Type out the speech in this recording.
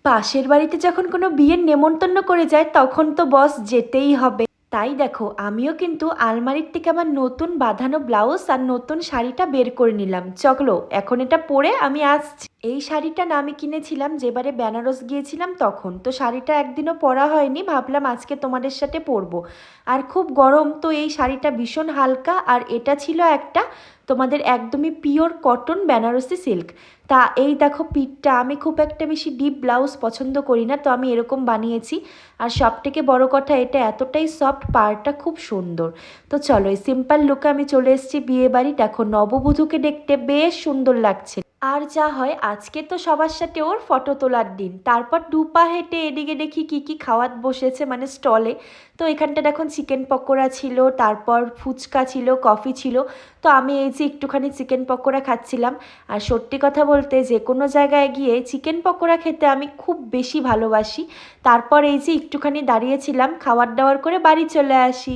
পাশের বাড়িতে যখন কোনো বিয়ের নেমন্তন্ন করে যায় তখন তো বস যেতেই হবে। তাই দেখো আমিও কিন্তু আলমারির থেকে আমার নতুন বাঁধানো ব্লাউজ আর নতুন শাড়িটা বের করে নিলাম। চলো এখন এটা পরে আমি আসছি। এই শাড়িটা না আমি কিনেছিলাম যেবারে বেনারস গিয়েছিলাম তখন, তো শাড়িটা একদিনও পরা হয়নি, ভাবলাম আজকে তোমাদের সাথে পরবো। আর খুব গরম তো এই শাড়িটা ভীষণ হালকা, আর এটা ছিল একটা তোমাদের একদমই পিওর কটন বেনারসি সিল্ক। তা এই দেখো পিঠটা, আমি খুব একটা বেশি ডিপ ব্লাউজ পছন্দ করি না, তো আমি এরকম বানিয়েছি। আর সবথেকে বড় কথা এটা এতটাই সফট, পাড়টা খুব সুন্দর। তো চলো এই সিম্পল লুকে আমি চলে এসেছি বিয়ে বাড়ি। দেখো নববধূকে দেখতে বেশ সুন্দর লাগছে। আর যা হয় আজকে তো সবার সাথে ওর ফটো তোলার দিন। তারপর দুপা হেঁটে এদিকে দেখি কি কি খাওয়াত বসেছে মানে স্টলে। তো এখানটা দেখুন চিকেন পকোড়া ছিল, তারপর ফুচকা ছিল, কফি ছিল। তো আমি এই যে একটুখানি চিকেন পকোড়া খাচ্ছিলাম। আর সত্যি কথা বলতে যে কোনো জায়গায় গিয়ে চিকেন পকোড়া খেতে আমি খুব বেশি ভালোবাসি। তারপর এই যে একটুখানি দাঁড়িয়েছিলাম, খাওয়ার দাওয়ার করে বাড়ি চলে আসি।